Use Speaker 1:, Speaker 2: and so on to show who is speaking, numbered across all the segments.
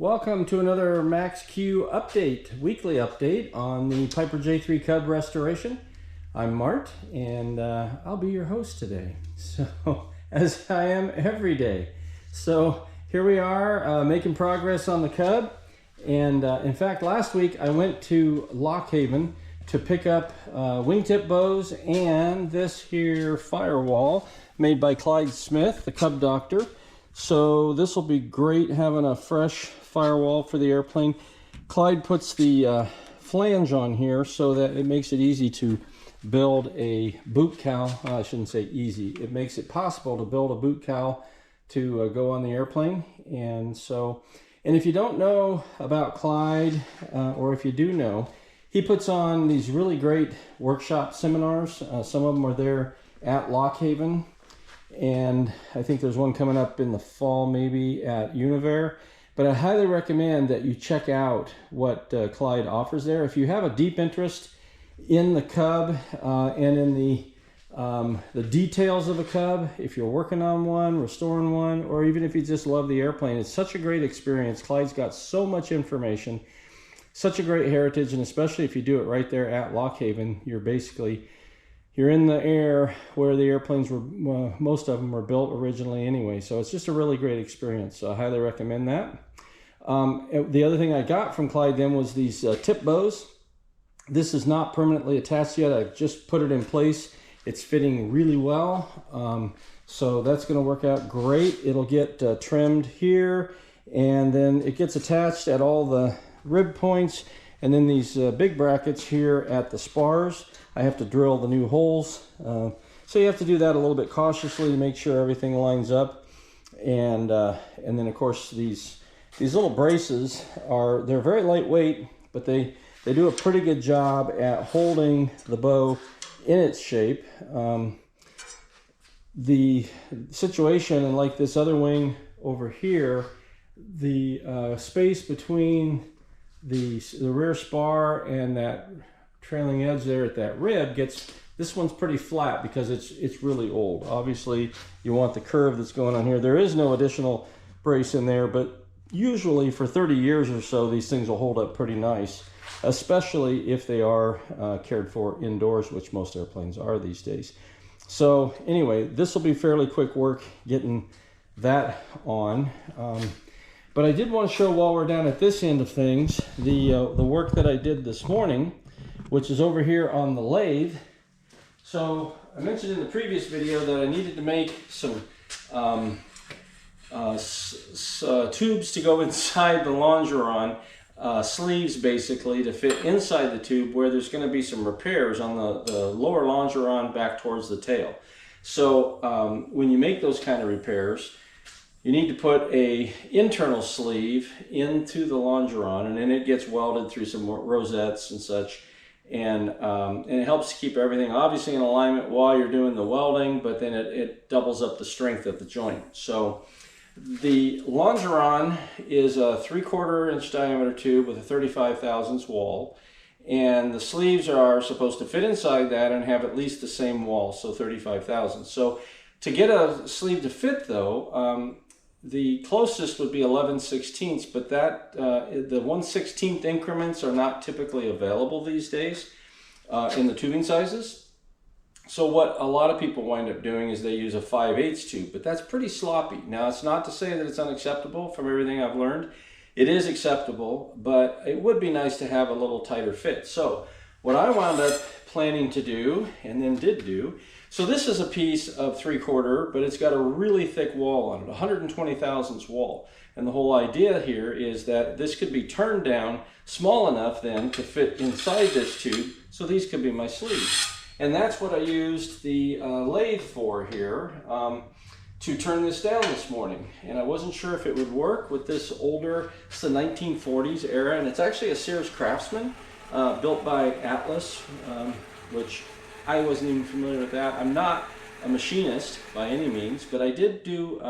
Speaker 1: Welcome to another Max Q update, weekly update on the Piper J-3 Cub Restoration. I'm Mart, and I'll be your host today, so as I am every day. So here we are making progress on the Cub, and in fact last week I went to Lock Haven to pick up wingtip bows and this here firewall made by Clyde Smith, the Cub doctor. So this will be great having a fresh firewall for the airplane. Clyde puts the flange on here so that it makes it easy to build a boot cowl. I shouldn't say easy. It makes it possible to build a boot cowl to go on the airplane. And if you don't know about Clyde, or if you do know, he puts on these really great workshop seminars. Some of them are there at Lock Haven. And I think there's one coming up in the fall, maybe at Univer. But I highly recommend that you check out what Clyde offers there. If you have a deep interest in the Cub and in the details of a Cub, if you're working on one, restoring one, or even if you just love the airplane, it's such a great experience. Clyde's got so much information, such a great heritage, and especially if you do it right there at Lock Haven, you're in the air where the airplanes were, most of them were built originally anyway. So it's just a really great experience. So I highly recommend that. The other thing I got from Clyde then was these tip bows. This is not permanently attached yet. I just put it in place. It's fitting really well. So that's going to work out great. It'll get trimmed here, and then it gets attached at all the rib points, and then these big brackets here at the spars. I have to drill the new holes, so you have to do that a little bit cautiously to make sure everything lines up. And then of course these little braces they're very lightweight, but they do a pretty good job at holding the bow in its shape. The situation, and like this other wing over here, the space between the rear spar and that trailing edge there at that rib this one's pretty flat because it's really old. Obviously you want the curve that's going on here. There is no additional brace in there, but usually for 30 years or so these things will hold up pretty nice, especially if they are cared for indoors, which most airplanes are these days. So anyway, this will be fairly quick work getting that on. But I did want to show, while we're down at this end of things, the work that I did this morning, which is over here on the lathe. So I mentioned in the previous video that I needed to make some tubes to go inside the longeron, sleeves basically, to fit inside the tube where there's going to be some repairs on the lower longeron back towards the tail. So when you make those kind of repairs, you need to put a internal sleeve into the longeron, and then it gets welded through some rosettes and such. And it helps to keep everything obviously in alignment while you're doing the welding, but then it doubles up the strength of the joint. So the longeron is a 3/4 inch diameter tube with a 35 thousandths wall, and the sleeves are supposed to fit inside that and have at least the same wall, so 35 thousandths. So to get a sleeve to fit though, the closest would be 11/16, but the 1/16 increments are not typically available these days in the tubing sizes. So what a lot of people wind up doing is they use a 5/8 tube, but that's pretty sloppy. Now, it's not to say that it's unacceptable. From everything I've learned, it is acceptable, but it would be nice to have a little tighter fit. So what I wound up planning to do, and then did do, so this is a piece of 3/4, but it's got a really thick wall on it, 120 thousandths wall. And the whole idea here is that this could be turned down small enough then to fit inside this tube, so these could be my sleeves. And that's what I used the lathe for here, to turn this down this morning. And I wasn't sure if it would work with this older, it's the 1940s era, and it's actually a Sears Craftsman, built by Atlas, which I wasn't even familiar with that. I'm not a machinist by any means, but I did do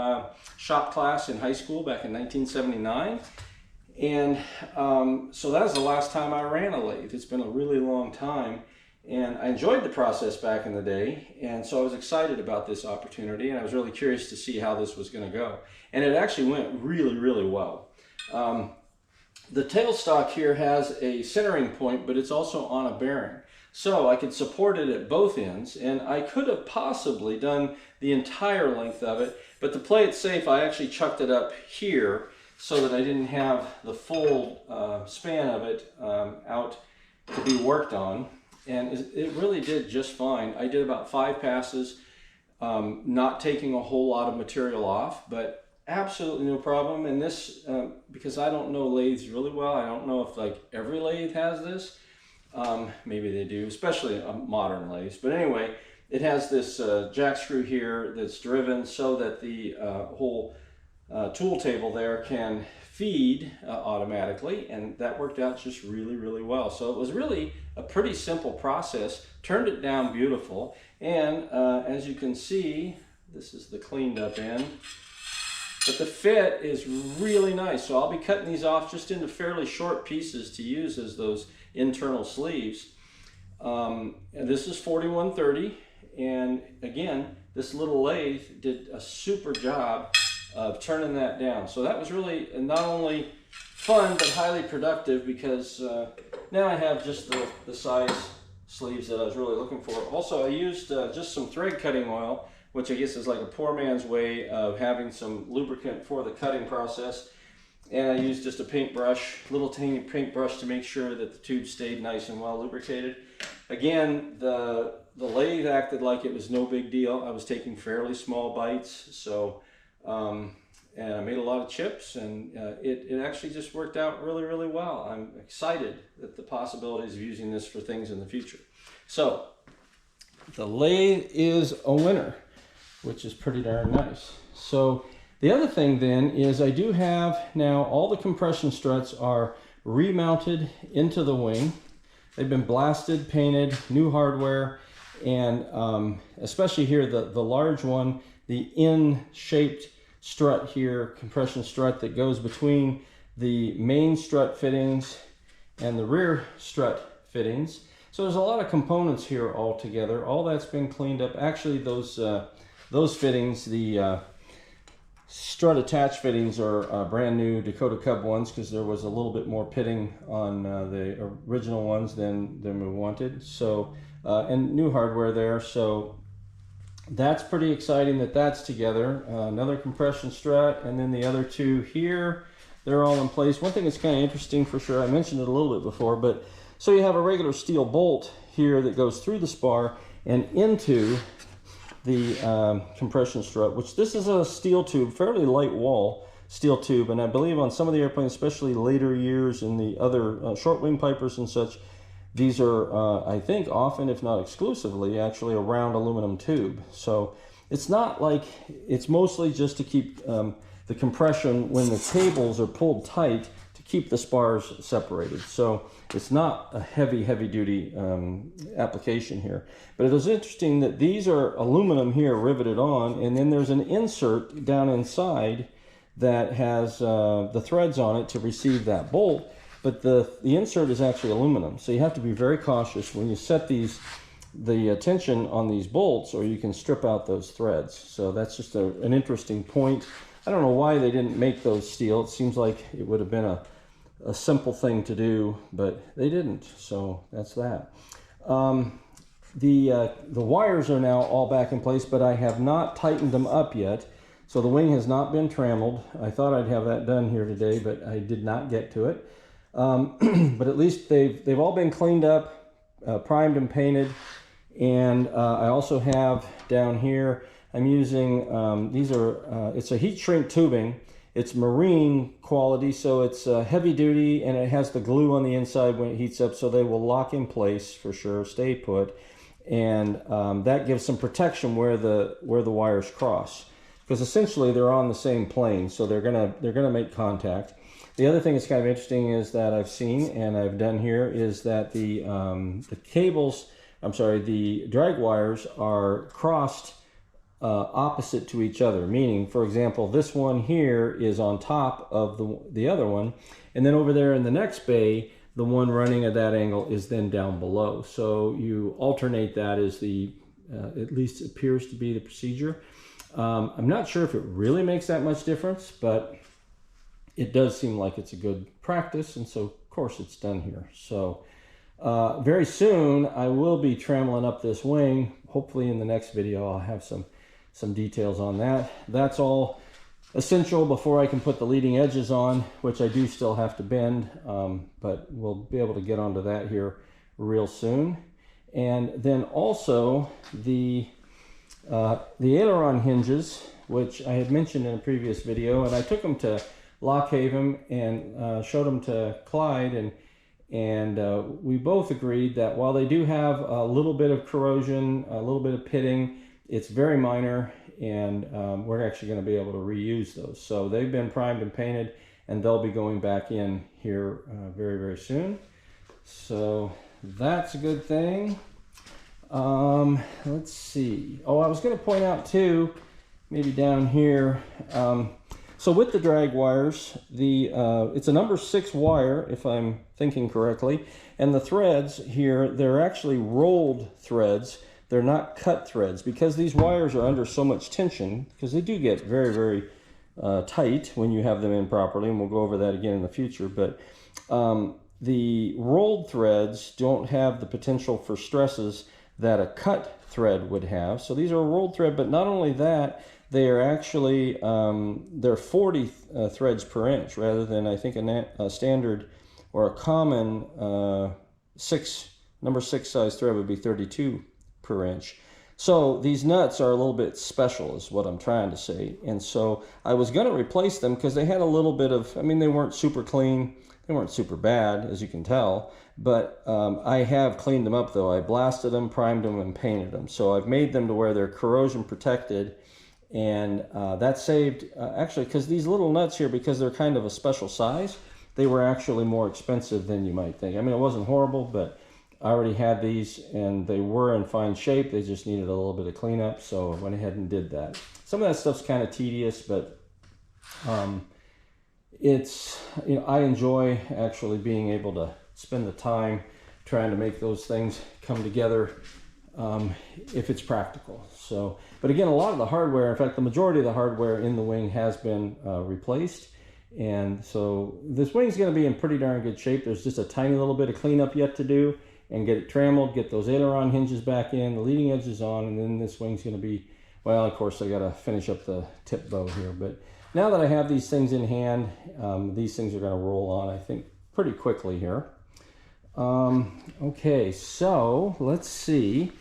Speaker 1: shop class in high school back in 1979. And so that was the last time I ran a lathe. It's been a really long time. And I enjoyed the process back in the day. And so I was excited about this opportunity, and I was really curious to see how this was going to go. And it actually went really, really well. the tailstock here has a centering point, but it's also on a bearing. So I could support it at both ends, and I could have possibly done the entire length of it, but to play it safe, I actually chucked it up here so that I didn't have the full span of it out to be worked on. And it really did just fine. I did about 5 passes, not taking a whole lot of material off, but absolutely no problem. And this, because I don't know lathes really well, I don't know if like every lathe has this. Maybe they do, especially modern lathes. But anyway, it has this jack screw here that's driven so that the whole tool table there can feed automatically, and that worked out just really well. So it was really a pretty simple process. Turned it down beautiful, and as you can see, this is the cleaned up end. But the fit is really nice, so I'll be cutting these off just into fairly short pieces to use as those internal sleeves. And this is 4130, and again, this little lathe did a super job of turning that down. So that was really not only fun, but highly productive, because now I have just the size sleeves that I was really looking for. Also, I used just some thread cutting oil, which I guess is like a poor man's way of having some lubricant for the cutting process. And I used just a paintbrush, little tiny paintbrush, to make sure that the tube stayed nice and well lubricated. Again, the lathe acted like it was no big deal. I was taking fairly small bites, so and I made a lot of chips, and it actually just worked out really well. I'm excited at the possibilities of using this for things in the future. So the lathe is a winner, which is pretty darn nice. So the other thing then is I do have now all the compression struts are remounted into the wing. They've been blasted, painted, new hardware, and especially here the large one, the in-shaped strut here, compression strut that goes between the main strut fittings and the rear strut fittings. So there's a lot of components here all together. All that's been cleaned up. Actually, those fittings, the strut attach fittings, are brand new Dakota Cub ones, because there was a little bit more pitting on the original ones than we wanted. So and new hardware there. So that's pretty exciting that that's together. Another compression strut, and then the other two here, they're all in place. One thing that's kind of interesting for sure, I mentioned it a little bit before, but so you have a regular steel bolt here that goes through the spar and into the compression strut, which this is a steel tube, fairly light wall steel tube, and I believe on some of the airplanes, especially later years in the other short wing Pipers and such, these are, I think, often, if not exclusively, actually a round aluminum tube. So it's not like, it's mostly just to keep the compression when the cables are pulled tight to keep the spars separated. So it's not a heavy duty application here. But it was interesting that these are aluminum here riveted on, and then there's an insert down inside that has the threads on it to receive that bolt. But the insert is actually aluminum, so you have to be very cautious when you set the tension on these bolts, or you can strip out those threads. So that's just an interesting point. I don't know why they didn't make those steel. It seems like it would have been a simple thing to do, but they didn't. So that's that. The wires are now all back in place, but I have not tightened them up yet. So the wing has not been trammeled. I thought I'd have that done here today, but I did not get to it. But at least they've all been cleaned up, primed and painted. And I also have down here, I'm using, these are, it's a heat shrink tubing. It's marine quality, so it's heavy duty, and it has the glue on the inside when it heats up, so they will lock in place for sure, stay put. And that gives some protection where the wires cross, because essentially they're on the same plane, so they're gonna make contact. The other thing that's kind of interesting is that I've seen and I've done here is that the cables, the drag wires are crossed opposite to each other, meaning, for example, this one here is on top of the other one, and then over there in the next bay, the one running at that angle is then down below. So you alternate that as at least appears to be the procedure. I'm not sure if it really makes that much difference, but it does seem like it's a good practice, and so of course it's done here. So very soon I will be tremoling up this wing. Hopefully in the next video I'll have some details on that. That's all essential before I can put the leading edges on, which I do still have to bend, but we'll be able to get onto that here real soon. And then also the aileron hinges, which I had mentioned in a previous video, and I took them to Lockhaven and showed them to Clyde, and we both agreed that while they do have a little bit of corrosion, a little bit of pitting, it's very minor, and we're actually going to be able to reuse those. So they've been primed and painted, and they'll be going back in here very, very soon. So that's a good thing. Let's see. Oh, I was going to point out too, maybe down here. So with the drag wires, it's a number 6 wire, if I'm thinking correctly, and the threads here, they're actually rolled threads. They're not cut threads, because these wires are under so much tension, because they do get very, very tight when you have them in properly, and we'll go over that again in the future. But the rolled threads don't have the potential for stresses that a cut thread would have. So these are a rolled thread, but not only that, they are actually, they're 40 threads per inch, rather than I think a standard or a common number 6 size thread would be 32 per inch. So these nuts are a little bit special, is what I'm trying to say. And so I was going to replace them because they had a little bit of, I mean, they weren't super clean, they weren't super bad, as you can tell, but I have cleaned them up though. I blasted them, primed them, and painted them. So I've made them to where they're corrosion protected, and that saved, actually, because these little nuts here, because they're kind of a special size, they were actually more expensive than you might think. I mean, it wasn't horrible, but I already had these and they were in fine shape. They just needed a little bit of cleanup, so I went ahead and did that. Some of that stuff's kind of tedious, but it's, you know, I enjoy actually being able to spend the time trying to make those things come together if it's practical. So, but again, a lot of the hardware, in fact, the majority of the hardware in the wing has been replaced. And so this wing's going to be in pretty darn good shape. There's just a tiny little bit of cleanup yet to do, and get it trammeled, get those aileron hinges back in, the leading edges on, and then this wing's going to be, well, of course, I got to finish up the tip bow here. But now that I have these things in hand, these things are going to roll on, I think, pretty quickly here. Okay, so let's see.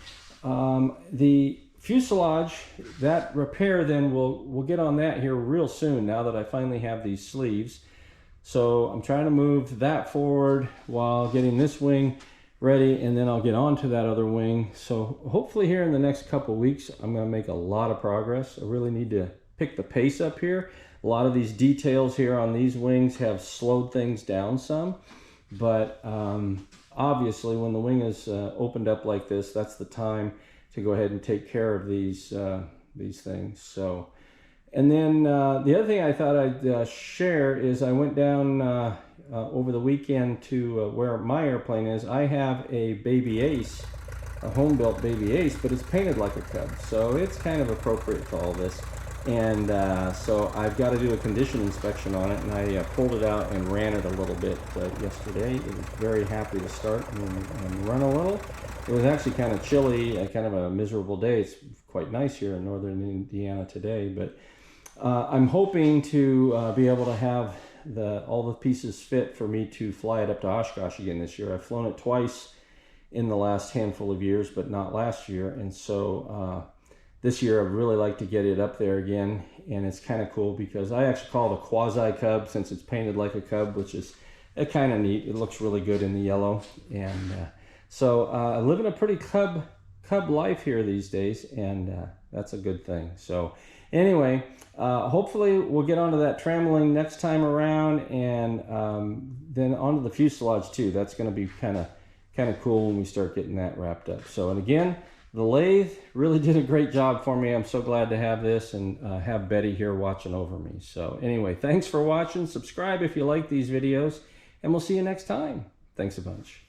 Speaker 1: The fuselage, that repair, then we'll get on that here real soon, now that I finally have these sleeves. So I'm trying to move that forward while getting this wing ready, and then I'll get on to that other wing. So hopefully here in the next couple weeks, I'm going to make a lot of progress. I really need to pick the pace up here. A lot of these details here on these wings have slowed things down some, but obviously when the wing is opened up like this, that's the time to go ahead and take care of these things. So, and then the other thing I thought I'd share is I went down over the weekend to where my airplane is. I have a Baby Ace, a home-built Baby Ace, but it's painted like a Cub, so it's kind of appropriate to all this. And so I've got to do a condition inspection on it, and I pulled it out and ran it a little bit yesterday. It was very happy to start and run a little. It was actually kind of chilly, kind of a miserable day. It's quite nice here in northern Indiana today, but I'm hoping to be able to have all the pieces fit for me to fly it up to Oshkosh again this year. I've flown it twice in the last handful of years, but not last year. And so this year I'd really like to get it up there again. And it's kind of cool because I actually call it a quasi Cub since it's painted like a Cub, which is kind of neat. It looks really good in the yellow. And so I'm living a pretty Cub life here these days, and that's a good thing. So anyway, hopefully we'll get onto that trammeling next time around, and then onto the fuselage too. That's going to be kind of cool when we start getting that wrapped up. So, and again, the lathe really did a great job for me. I'm so glad to have this and have Betty here watching over me. So anyway, thanks for watching. Subscribe if you like these videos, and we'll see you next time. Thanks a bunch.